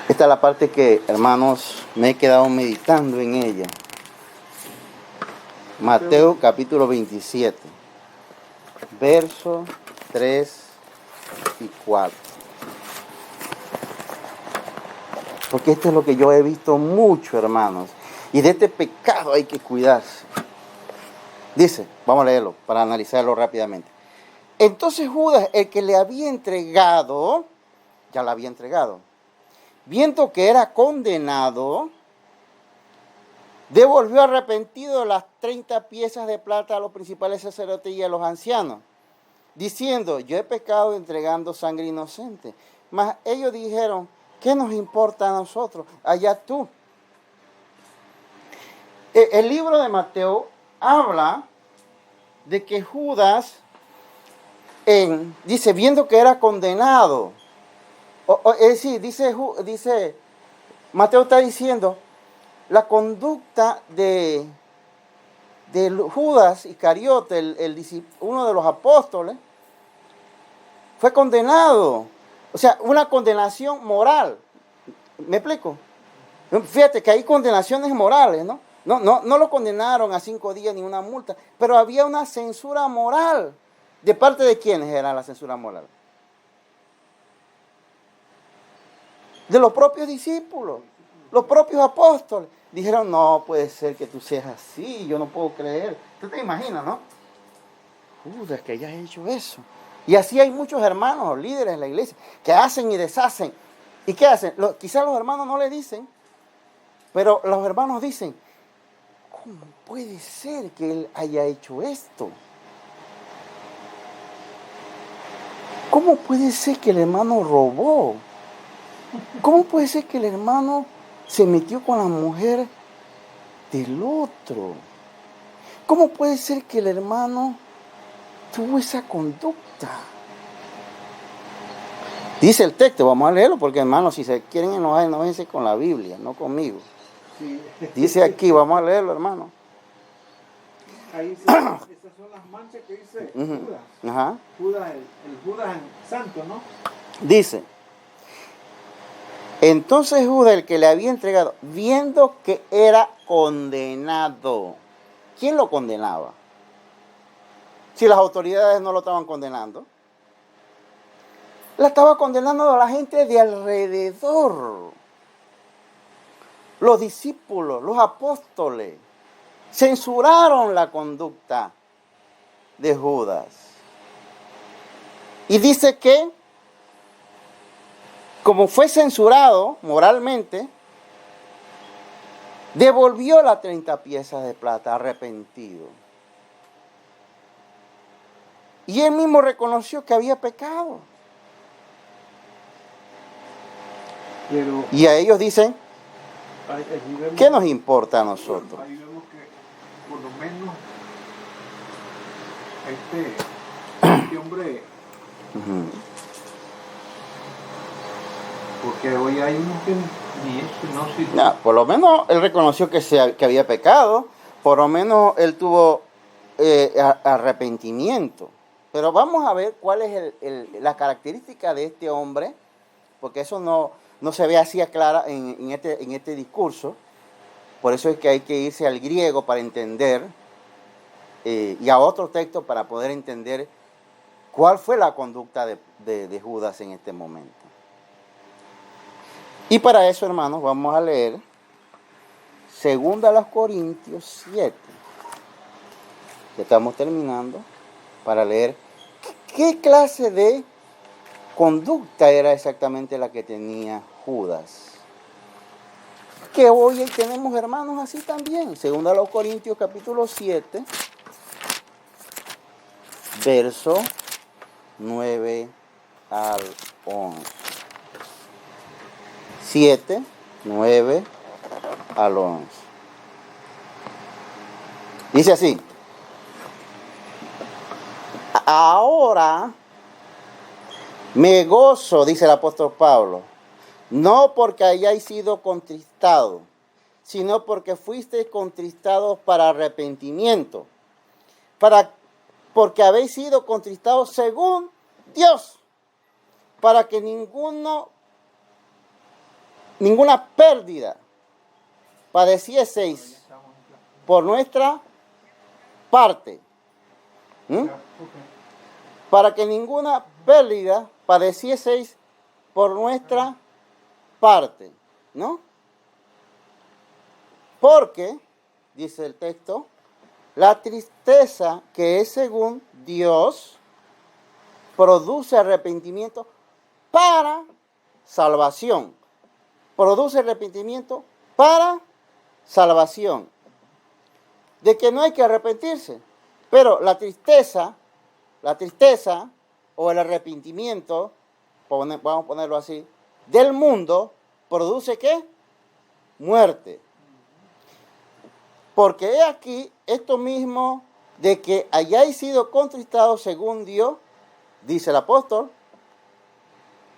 Esta es la parte que, hermanos, me he quedado meditando en ella. Mateo capítulo 27, versos 3 y 4. Porque esto es lo que yo he visto mucho, hermanos. Y de este pecado hay que cuidarse. Dice, vamos a leerlo para analizarlo rápidamente. Entonces Judas, el que le había entregado, ya la había entregado, viendo que era condenado, devolvió arrepentido las 30 piezas de plata a los principales sacerdotes y a los ancianos, diciendo, yo he pecado entregando sangre inocente. Mas ellos dijeron, ¿qué nos importa a nosotros? Allá tú. El libro de Mateo habla de que Judas, dice, viendo que era condenado, es decir, dice, Mateo está diciendo, la conducta de Judas Iscariote, uno de los apóstoles, fue condenado. O sea, una condenación moral. ¿Me explico? Fíjate que hay condenaciones morales, ¿no? no lo condenaron a 5 días ni una multa, pero había una censura moral. ¿De parte de quiénes era la censura moral? De los propios discípulos, los propios apóstoles. Dijeron, no puede ser que tú seas así, yo no puedo creer. Tú te imaginas, ¿no? Judas, que hayas hecho eso. Y así hay muchos hermanos, líderes en la iglesia, que hacen y deshacen. ¿Y qué hacen? Quizás los hermanos no le dicen, pero los hermanos dicen, ¿cómo puede ser que él haya hecho esto? ¿Cómo puede ser que el hermano robó? ¿Cómo puede ser que el hermano se metió con la mujer del otro? ¿Cómo puede ser que el hermano tuvo esa conducta? Dice el texto, vamos a leerlo, porque hermanos, si se quieren enojar, enójense con la Biblia, no conmigo. Sí. Dice aquí, vamos a leerlo, hermano. Ahí esas son las manchas que dice Judas. Ajá. Judas, el Judas santo, ¿no? Dice, entonces Judas, el que le había entregado, viendo que era condenado. ¿Quién lo condenaba? Si las autoridades no lo estaban condenando. La estaba condenando a la gente de alrededor. Los discípulos, los apóstoles, censuraron la conducta de Judas. Y dice que, como fue censurado moralmente, devolvió las 30 piezas de plata arrepentido. Y él mismo reconoció que había pecado. Pero Y a ellos dicen, ahí vemos, ¿qué nos importa a nosotros? ahí vemos que por lo menos este hombre, porque hoy hay unos que ni eso no sirve. No, por lo menos él reconoció que había pecado, por lo menos él tuvo arrepentimiento. Pero vamos a ver cuál es la característica de este hombre, porque eso no se ve así clara en este discurso. Por eso es que hay que irse al griego para entender, y a otro texto para poder entender cuál fue la conducta de Judas en este momento. Y para eso, hermanos, vamos a leer 2 Corintios 7. Que estamos terminando para leer qué clase de conducta era exactamente la que tenía Judas. Que hoy tenemos hermanos así también. 2 Corintios capítulo 7, verso 9 al 11. 7, 9 al 11. Dice así. Ahora me gozo, dice el apóstol Pablo, no porque hayáis sido contristados, sino porque fuisteis contristados para arrepentimiento, porque habéis sido contristados según Dios, para que ninguna pérdida padecieseis por nuestra parte. Para que ninguna pérdida padecieseis por nuestra parte, ¿no? Porque, dice el texto, la tristeza que es según Dios produce arrepentimiento para salvación. Produce arrepentimiento para salvación. De que no hay que arrepentirse. Pero la tristeza o el arrepentimiento, vamos a ponerlo así, del mundo, produce ¿qué? Muerte. Porque he aquí esto mismo de que hayáis sido contristados según Dios, dice el apóstol,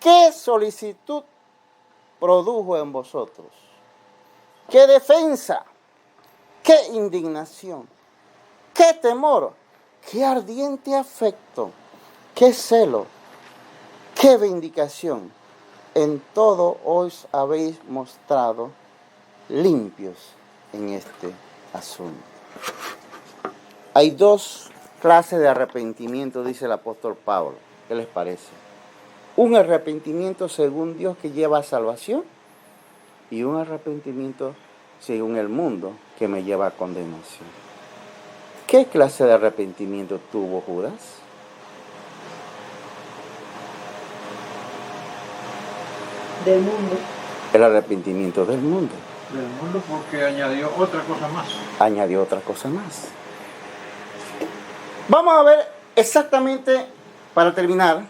¿qué solicitud produjo en vosotros? ¿Qué defensa? ¿Qué indignación? ¿Qué temor? ¿Qué ardiente afecto? ¿Qué celo? ¿Qué vindicación? En todo os habéis mostrado limpios en este asunto. Hay dos clases de arrepentimiento, dice el apóstol Pablo. ¿Qué les parece? Un arrepentimiento según Dios que lleva a salvación y un arrepentimiento según el mundo que me lleva a condenación. ¿Qué clase de arrepentimiento tuvo Judas? Del mundo. El arrepentimiento del mundo. Del mundo porque añadió otra cosa más. Añadió otra cosa más. Vamos a ver exactamente, para terminar,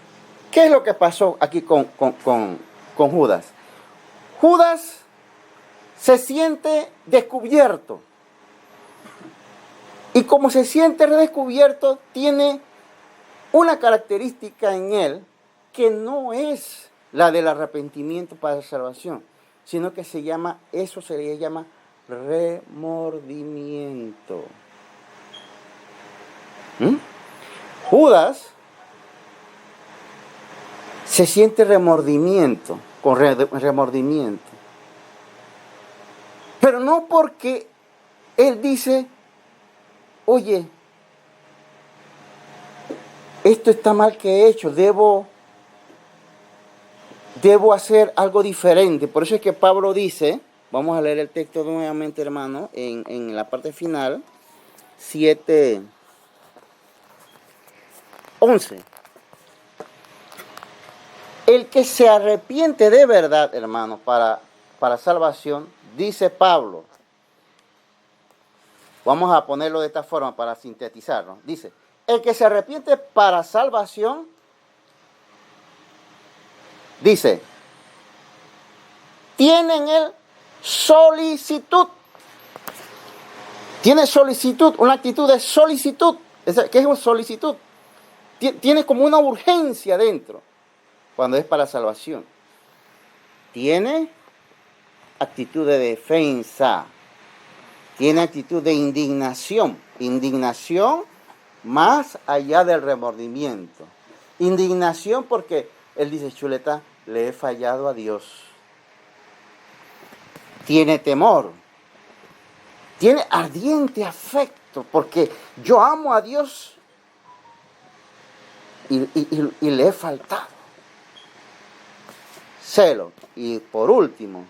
qué es lo que pasó aquí con Judas. Judas se siente descubierto. Y como se siente descubierto, tiene una característica en él que no es la del arrepentimiento para la salvación, sino que se llama, eso se le llama remordimiento. Judas se siente remordimiento, con remordimiento. Pero no porque él dice, oye, esto está mal que he hecho, debo hacer algo diferente. Por eso es que Pablo dice, vamos a leer el texto nuevamente, hermano, en la parte final, 7:11. El que se arrepiente de verdad, hermano, para salvación, dice Pablo. Vamos a ponerlo de esta forma para sintetizarlo. Dice, el que se arrepiente para salvación, dice, tiene en él solicitud. Tiene solicitud, una actitud de solicitud. ¿Qué es una solicitud? Tiene como una urgencia dentro, cuando es para salvación. Tiene actitud de defensa. Tiene actitud de indignación. Indignación más allá del remordimiento. Indignación porque él dice, chuleta, le he fallado a Dios. Tiene temor. Tiene ardiente afecto porque yo amo a Dios y le he faltado. Celo. Y por último,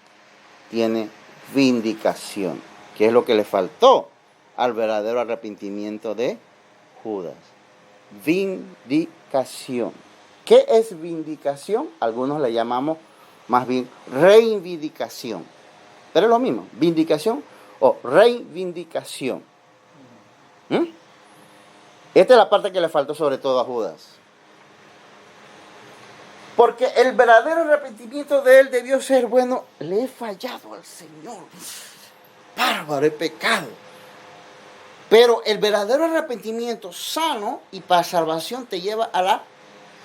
tiene vindicación, que es lo que le faltó al verdadero arrepentimiento de Judas. Vindicación. ¿Qué es vindicación? Algunos le llamamos más bien reivindicación. Pero es lo mismo, vindicación o reivindicación. Esta es la parte que le faltó sobre todo a Judas. Porque el verdadero arrepentimiento de él debió ser, bueno, le he fallado al Señor. Bárbaro, he pecado. Pero el verdadero arrepentimiento sano y para salvación te lleva a la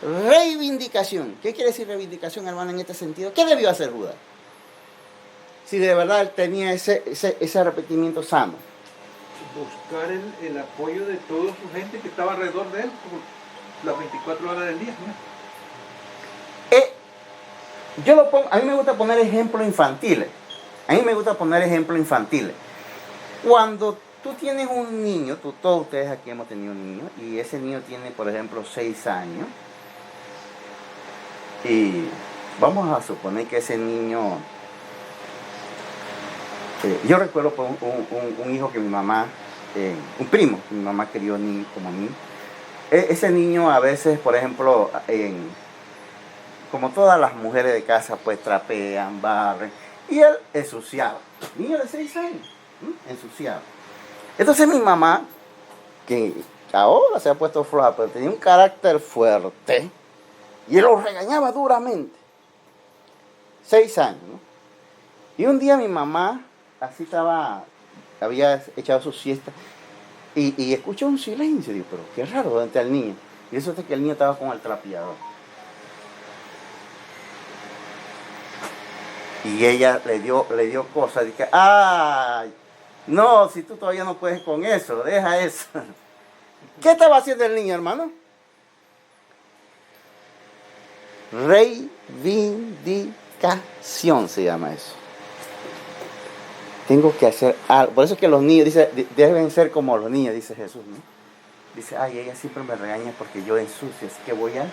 reivindicación. ¿Qué quiere decir reivindicación, hermano, en este sentido? ¿Qué debió hacer Judas? Si de verdad él tenía ese arrepentimiento sano. Buscar el apoyo de toda su gente que estaba alrededor de él por las 24 horas del día, ¿no? A mí me gusta poner ejemplos infantiles. Cuando tú tienes un niño, todos ustedes aquí hemos tenido un niño, y ese niño tiene, por ejemplo, 6 años, y vamos a suponer que ese niño, yo recuerdo por un hijo que mi mamá, un primo, mi mamá crió como a mí. Ese niño a veces, por ejemplo, como todas las mujeres de casa, pues trapean, barren, y él ensuciaba. Niño de 6 años, ensuciaba. Entonces mi mamá, que ahora se ha puesto floja, pero tenía un carácter fuerte, y él lo regañaba duramente. 6 años, ¿no? Y un día mi mamá, así había echado su siesta, y escuchó un silencio. Digo, pero qué raro, ¿dónde está el niño? Y eso es que el niño estaba con el trapeador. Y ella le dio cosas. Dije, ¡ay! No, si tú todavía no puedes con eso, deja eso. ¿Qué estaba haciendo el niño, hermano? Reivindicación se llama eso. tengo que hacer algo. Por eso es que los niños, dice, deben ser como los niños, dice Jesús, ¿no? Dice, ay, ella siempre me regaña porque yo ensucio, así que voy a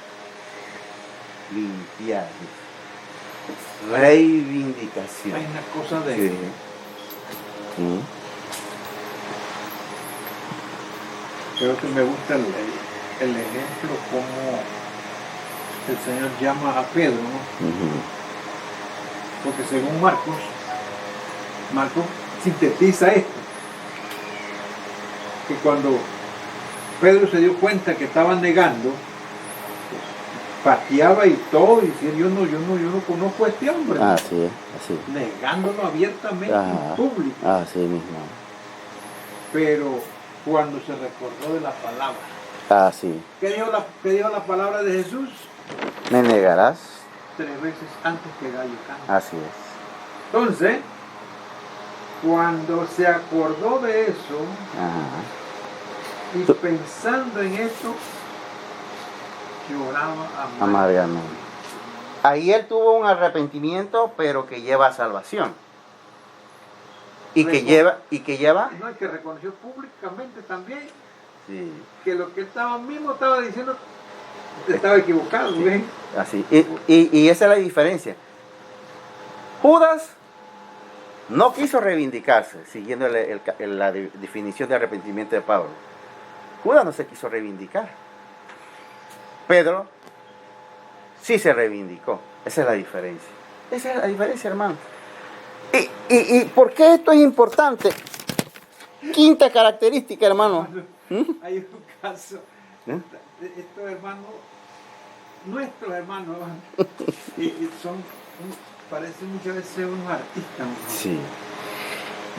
limpiar. Reivindicación. Hay una cosa de... Sí. ¿Mm? Creo que me gusta el ejemplo como el Señor llama a Pedro, ¿no? Ujú. Porque según Marcos sintetiza esto, que cuando Pedro se dio cuenta que estaban negando, pateaba y todo, y decía, yo no conozco a este hombre, Así es, así. negándolo abiertamente Ajá. en público. Así mismo. Pero cuando se recordó de la palabra, Así. ¿qué dijo la palabra de Jesús? ¿Me negarás? 3 veces antes que gallo cante. Así es. Entonces, cuando se acordó de eso, Ajá. y pensando en esto, lloraba Amargamente. Ahí él tuvo un arrepentimiento, pero que lleva a salvación. Y que lleva. No, y que reconoció públicamente también Sí. que lo que él estaba diciendo estaba equivocado, ¿ven? Así. Y esa es la diferencia. Judas no quiso reivindicarse, siguiendo la definición de arrepentimiento de Pablo. Judas no se quiso reivindicar. Pedro sí se reivindicó. Esa es la diferencia. Esa es la diferencia, hermano. ¿Y por qué esto es importante? Quinta característica, hermano. Hay un caso ¿Eh? de estos hermanos, nuestros hermanos, y son, parecen muchas veces unos artistas, ¿no? Sí.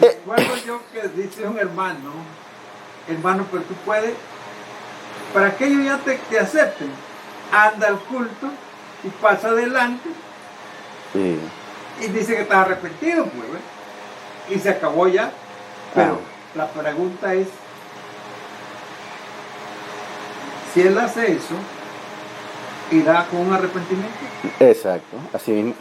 Recuerdo yo que dice un hermano, pero tú puedes, para que ellos ya te acepten, anda al culto y pasa adelante Sí. y dice que está arrepentido, pues, ¿ves? Y se acabó ya. Pero la pregunta es, si él hace eso, ¿irá con un arrepentimiento? Exacto, así mismo.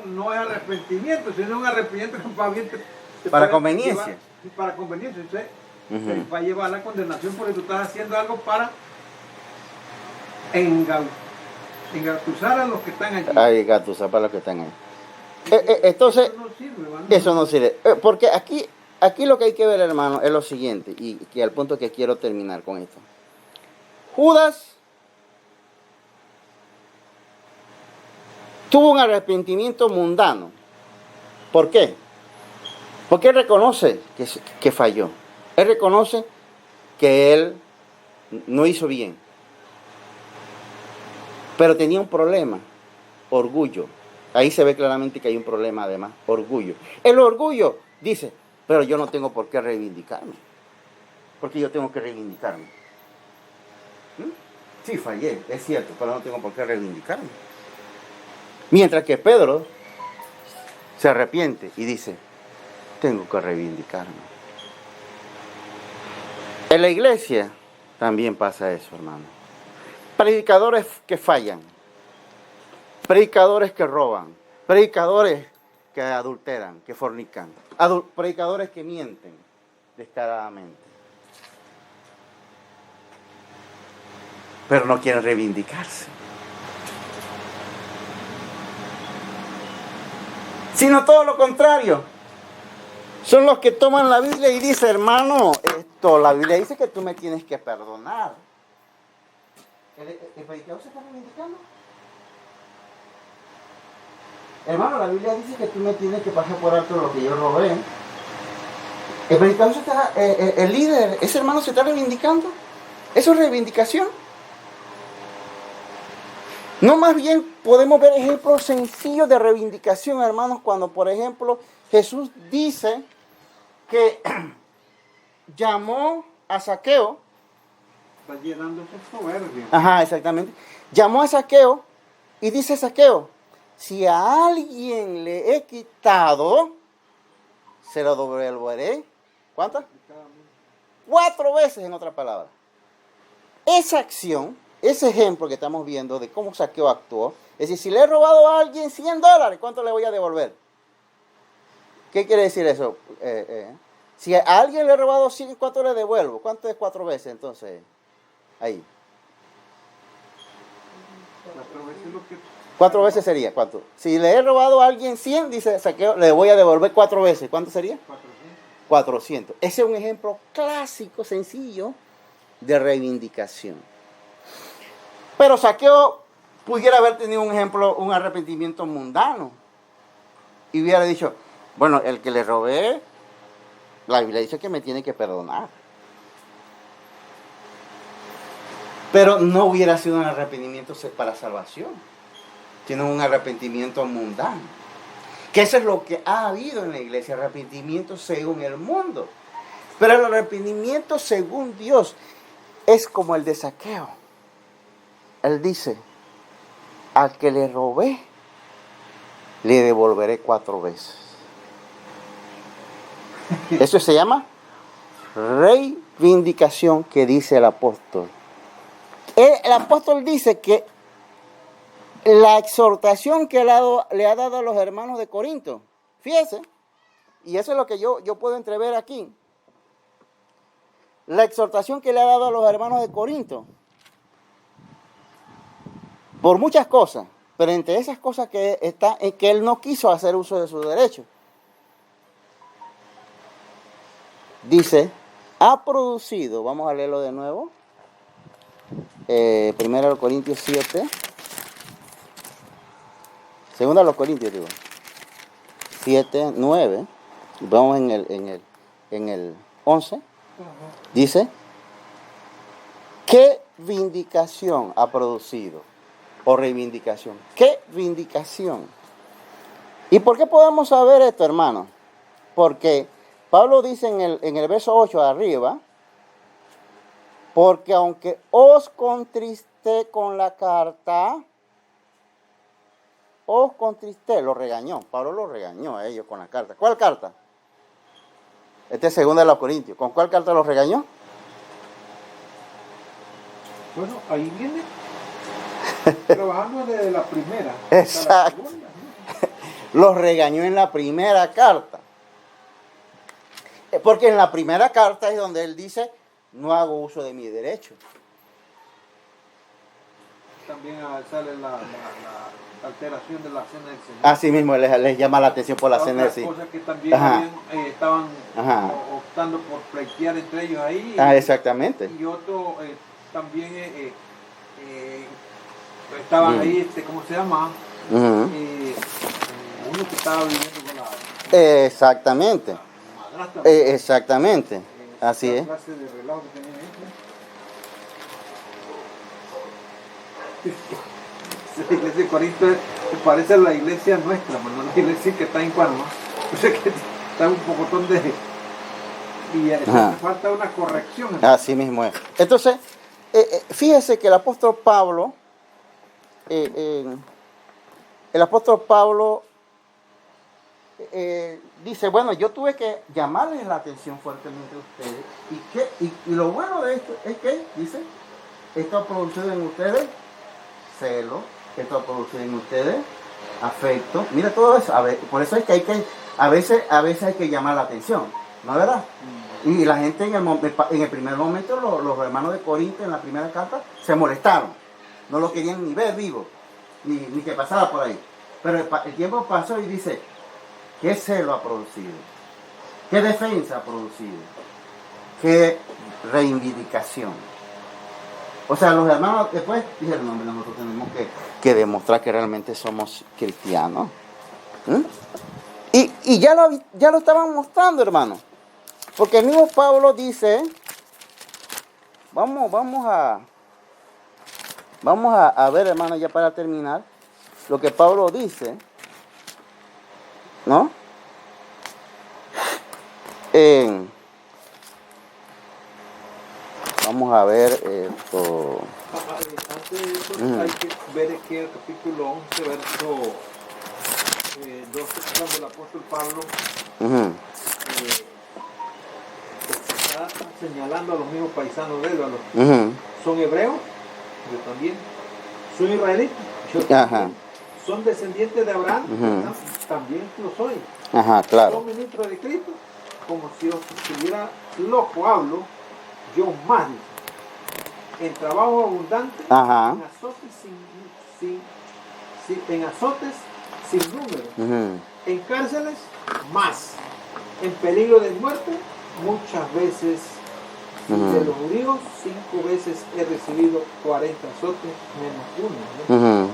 No es arrepentimiento, sino un arrepentimiento que más bien te Para puede conveniencia. llevar- para conveniencia, ¿sí? Ujú. Te va a llevar a la condenación porque tú estás haciendo algo para engatusar a los que están allí. Ay, gatos, para los que están ahí. Entonces, Eso no sirve, ¿vale? eso no sirve. Porque aquí lo que hay que ver, hermano, es lo siguiente, y que al punto que quiero terminar con esto. Judas tuvo un arrepentimiento mundano. ¿Por qué? Porque él reconoce que falló. Él reconoce que él no hizo bien. Pero tenía un problema, orgullo. Ahí se ve claramente que hay un problema además, orgullo. El orgullo dice, pero yo no tengo por qué reivindicarme. Porque yo tengo que reivindicarme. Sí, fallé, es cierto, pero no tengo por qué reivindicarme. Mientras que Pedro se arrepiente y dice, tengo que reivindicarme. En la iglesia también pasa eso, hermano. Predicadores que fallan, predicadores que roban, predicadores que adulteran, que fornican, predicadores que mienten descaradamente. Pero no quieren reivindicarse. Sino todo lo contrario. Son los que toman la Biblia y dicen, hermano, la Biblia dice que tú me tienes que perdonar. ¿El predicador se está reivindicando? Hermano, la Biblia dice que tú me tienes que pasar por alto lo que yo robé. El predicador el líder, ese hermano se está reivindicando. ¿Eso es reivindicación? No, más bien podemos ver ejemplos sencillos de reivindicación, hermanos, cuando, por ejemplo, Jesús dice que llamó a Zaqueo. Está llenándose soberbia. Ajá, exactamente. Llamó a Zaqueo y dice Zaqueo, si a alguien le he quitado, se lo devolveré. ¿Cuántas? 4 veces, en otras palabras. Esa acción, ese ejemplo que estamos viendo de cómo Zaqueo actuó, es decir, si le he robado a alguien $100, ¿cuánto le voy a devolver? ¿Qué quiere decir eso? Si a alguien le he robado 100, ¿cuánto le devuelvo? ¿Cuánto es 4 veces entonces? Ahí. 4 veces lo que... 4 veces sería, ¿cuánto? Si le he robado a alguien 100, dice Zaqueo, le voy a devolver 4 veces. ¿Cuánto sería? 400. 400. Ese es un ejemplo clásico, sencillo, de reivindicación. Pero Zaqueo pudiera haber tenido un ejemplo, un arrepentimiento mundano. Y hubiera dicho, bueno, el que le robé, la Biblia dice que me tiene que perdonar. Pero no hubiera sido un arrepentimiento para salvación, sino un arrepentimiento mundano. Que eso es lo que ha habido en la iglesia, arrepentimiento según el mundo. Pero el arrepentimiento según Dios es como el de Zaqueo. Él dice, al que le robé, le devolveré 4 veces. Eso se llama reivindicación que dice el apóstol. El apóstol dice que la exhortación que le ha dado a los hermanos de Corinto, fíjese, y eso es lo que yo puedo entrever aquí. La exhortación que le ha dado a los hermanos de Corinto, por muchas cosas, pero entre esas cosas que está en que él no quiso hacer uso de sus derechos. Dice, ha producido, vamos a leerlo de nuevo, 1 Corintios 7, 2 Corintios, digo, 7, 9, vamos en el 11, dice, ¿qué vindicación ha producido? O reivindicación. ¿Qué vindicación? ¿Y por qué podemos saber esto, hermano? Porque Pablo dice en el verso 8 de arriba, porque aunque os contristé con la carta, os contristé, lo regañó. Pablo lo regañó a ellos con la carta. ¿Cuál carta? Este es 2 de los Corintios. ¿Con cuál carta los regañó? Bueno, ahí viene trabajando desde la primera. Exacto. La segunda, ¿no? Los regañó en la primera carta. Porque en la primera carta es donde él dice, no hago uso de mi derecho. También sale la alteración de la cena del Señor. Así mismo les llama la atención por la cena del Señor. Cosas que también estaban optando por pleitear entre ellos ahí. Exactamente. Y otro también estaban ahí, ¿cómo se llama? Uno que estaba viviendo con la... Exactamente. Madrastra. Exactamente. Así es. Clase de relajo que tenían La iglesia de Corinto parece la iglesia nuestra, no la iglesia que está en Panamá. O sea que está un pocotón de... Y falta una corrección. Así mismo es. Entonces, fíjese que el apóstol Pablo, dice, bueno, yo tuve que llamarles la atención fuertemente a ustedes. Y lo bueno de esto es que, dice, esto ha producido en ustedes celo, esto ha producido en ustedes afecto. Mira todo eso. Por eso es que a veces hay que llamar la atención, ¿no es verdad? Y la gente en el primer momento, los hermanos de Corinto en la primera carta, se molestaron. No lo querían ni ver vivo, ni que pasara por ahí. Pero el tiempo pasó y dice, ¿qué celo ha producido? ¿Qué defensa ha producido? ¿Qué reivindicación? O sea, los hermanos después dijeron, no, nosotros tenemos que demostrar que realmente somos cristianos. Y ya lo estaban mostrando, hermano. Porque el mismo Pablo dice, vamos a ver, hermano, ya para terminar, lo que Pablo dice, ¿no? Vamos a ver esto. Antes de eso, hay que ver aquí el capítulo 11, verso 12, cuando el apóstol Pablo está señalando a los mismos paisanos de él, son hebreos, yo también, son israelitas, yo también, son descendientes de Abraham, también lo soy. Ajá, claro. Son ministros de Cristo, como si estuviera loco, hablo, yo más, en trabajo abundante, Ajá. en azotes en azotes sin número, Ujú. en cárceles más, en peligro de muerte muchas veces. Y de los judíos 5 veces he recibido 40 azotes menos uno, ¿no?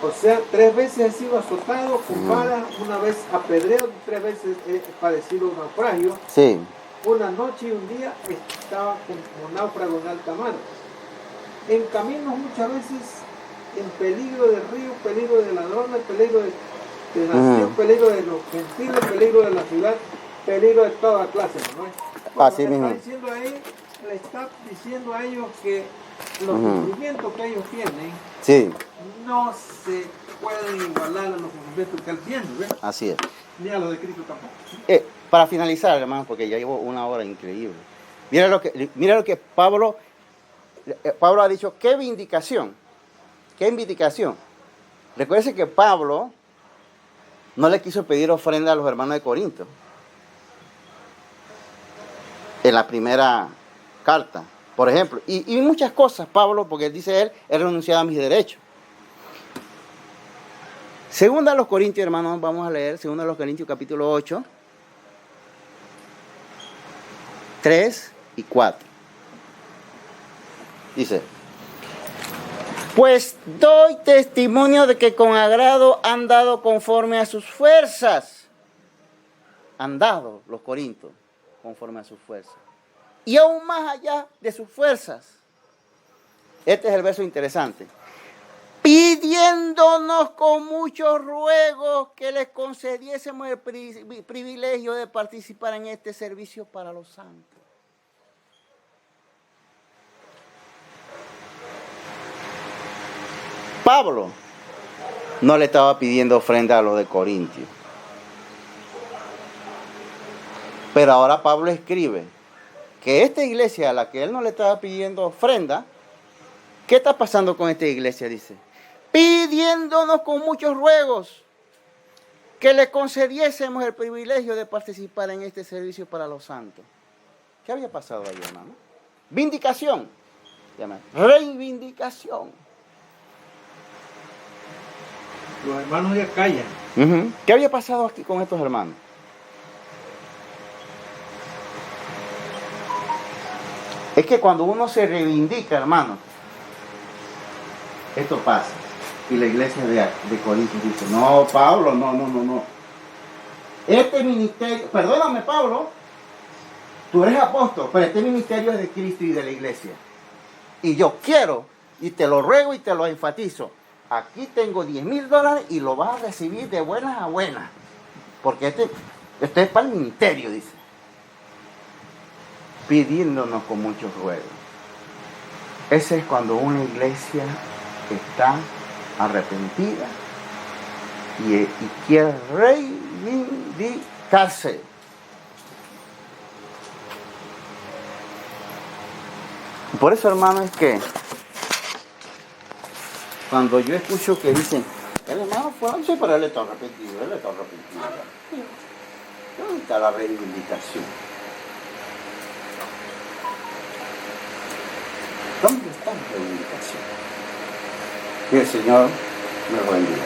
O sea, 3 veces he sido azotado con vara, una vez apedreado, 3 veces he padecido un naufragio. Sí. Una noche y un día estaba como náufrago en alta mar. En caminos muchas veces en peligro del río, peligro de ladrones, peligro de nación, peligro de los gentiles, peligro de la ciudad, peligro de toda clase, ¿no? Bueno, Así mismo. Le está diciendo a ellos que los sufrimientos que ellos tienen Sí, no se pueden igualar a los sufrimientos que él tiene, ¿ves? así es. Ni a los de Cristo tampoco. Para finalizar, hermano, porque ya llevo una hora increíble. Mira lo que Pablo ha dicho. ¿Qué vindicación? ¿Qué vindicación? Recuerden que Pablo no le quiso pedir ofrenda a los hermanos de Corinto. En la primera carta, por ejemplo. Y muchas cosas, Pablo, porque dice él, he renunciado a mis derechos. Segunda a los Corintios, hermanos, vamos a leer. Segunda a los Corintios, capítulo 8. 3 y 4. Dice: pues doy testimonio de que con agrado han dado conforme a sus fuerzas. Han dado los corintios conforme a sus fuerzas. Y aún más allá de sus fuerzas. Este es el verso interesante. Pidiéndonos con muchos ruegos que les concediésemos el privilegio de participar en este servicio para los santos. Pablo no le estaba pidiendo ofrenda a los de Corintio. Pero ahora Pablo escribe que esta iglesia a la que él no le estaba pidiendo ofrenda, ¿qué está pasando con esta iglesia? Dice, pidiéndonos con muchos ruegos que le concediésemos el privilegio de participar en este servicio para los santos. ¿Qué había pasado ahí, hermano? Vindicación. Reivindicación. Los hermanos ya callan. ¿Qué había pasado aquí con estos hermanos? Es que cuando uno se reivindica, hermano, esto pasa. Y la iglesia de Corinto dice, no, Pablo, no. Este ministerio, perdóname, Pablo, tú eres apóstol, pero este ministerio es de Cristo y de la iglesia. Y yo quiero, y te lo ruego y te lo enfatizo, aquí tengo $10,000 y lo vas a recibir de buenas a buenas. Porque este es para el ministerio, dice. Pidiéndonos con muchos ruegos. Ese es cuando una iglesia está arrepentida y quiere reivindicarse. Por eso, hermano, es que cuando yo escucho que dicen, el hermano fue once, pero él está arrepentido, ¿Dónde está la reivindicación? ¿Dónde está la reivindicación? Que el Señor me lo bendiga.